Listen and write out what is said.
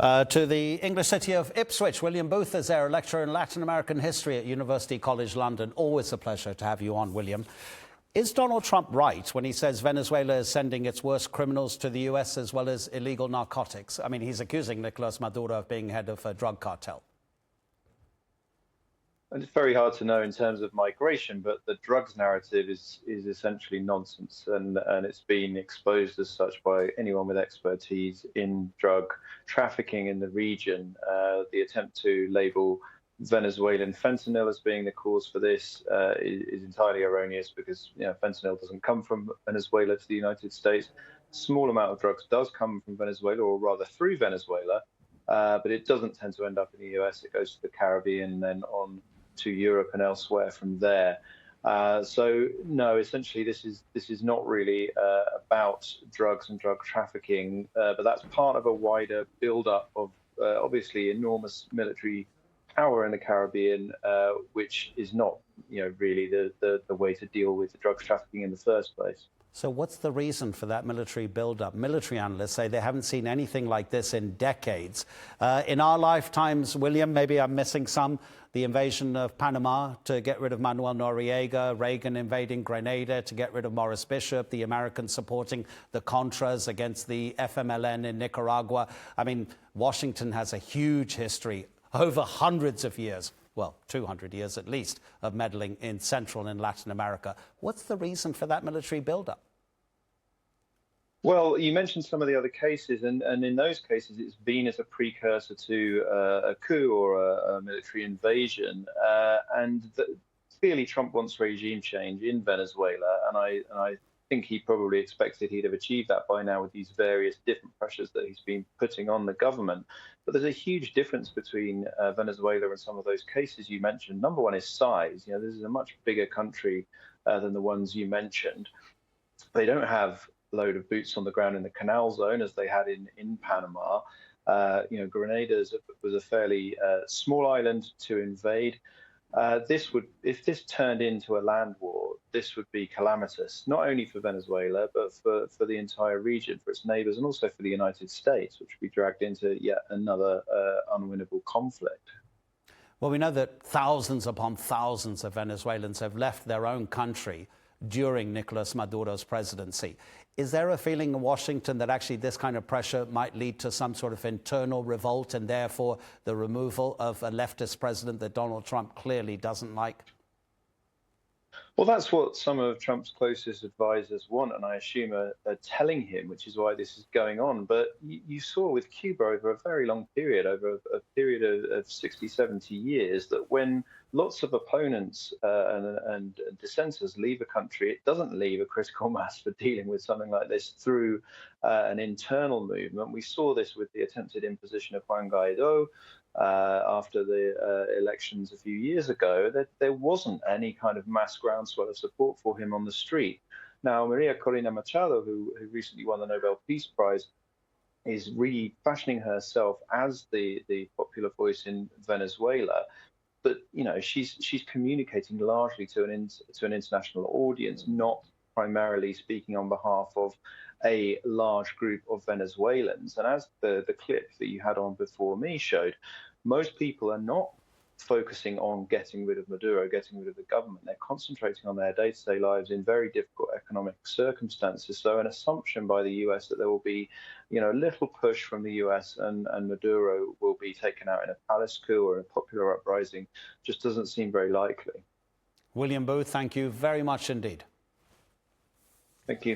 To the English city of Ipswich. William Booth is there, a lecturer in Latin American history at University College London. Always a pleasure to have you on, William. Is Donald Trump right when he says Venezuela is sending its worst criminals to the US as well as illegal narcotics? I mean, he's accusing Nicolas Maduro of being head of a drug cartel. And it's very hard to know in terms of migration, but the drugs narrative is essentially nonsense, and it's been exposed as such by anyone with expertise in drug trafficking in the region. The attempt to label Venezuelan fentanyl as being the cause for this is entirely erroneous, because fentanyl doesn't come from Venezuela to the United States. A small amount of drugs does come from Venezuela, or rather through Venezuela, but it doesn't tend to end up in the US. It goes to the Caribbean and then on to Europe and elsewhere from there. So no, essentially this is not really about drugs and drug trafficking, but that's part of a wider build-up of obviously enormous military power in the Caribbean, which is not really the way to deal with the drugs trafficking in the first place. So what's the reason for that military buildup? Military analysts say they haven't seen anything like this in decades. In our lifetimes, William, maybe I'm missing some, the invasion of Panama to get rid of Manuel Noriega, Reagan invading Grenada to get rid of Morris Bishop, the Americans supporting the Contras against the FMLN in Nicaragua. I mean, Washington has a huge history over hundreds of years. Well, 200 years at least, of meddling in Central and Latin America. What's the reason for that military buildup? Well, you mentioned some of the other cases, and in those cases, it's been as a precursor to a coup or a military invasion. Clearly, Trump wants regime change in Venezuela, and I think he probably expected he'd have achieved that by now with these various different pressures that he's been putting on the government. But there's a huge difference between Venezuela and some of those cases you mentioned. Number one is size. This is a much bigger country than the ones you mentioned. They don't have a load of boots on the ground in the canal zone as they had in Panama. Grenada was a fairly small island to invade. If this turned into a land war, this would be calamitous, not only for Venezuela, but for the entire region, for its neighbors, and also for the United States, which would be dragged into yet another unwinnable conflict. Well, we know that thousands upon thousands of Venezuelans have left their own country during Nicolas Maduro's presidency. Is there a feeling in Washington that actually this kind of pressure might lead to some sort of internal revolt and therefore the removal of a leftist president that Donald Trump clearly doesn't like? Well, that's what some of Trump's closest advisors want, and I assume are telling him, which is why this is going on. But you saw with Cuba over a very long period, over a period of 60, 70 years, that when lots of opponents and dissenters leave a country, it doesn't leave a critical mass for dealing with something like this through an internal movement. We saw this with the attempted imposition of Juan Guaido after the elections a few years ago. That there wasn't any kind of mass groundswell of support for him on the street. Now, Maria Corina Machado, who recently won the Nobel Peace Prize, is refashioning herself as the popular voice in Venezuela. But she's communicating largely to an international audience, not primarily speaking on behalf of a large group of Venezuelans. And as the clip that you had on before me showed, most people are not focusing on getting rid of Maduro, getting rid of the government. They're concentrating on their day-to-day lives in very difficult economic circumstances. So an assumption by the US that there will be, a little push from the US and Maduro will be taken out in a palace coup or a popular uprising just doesn't seem very likely. William Booth, thank you very much indeed. Thank you.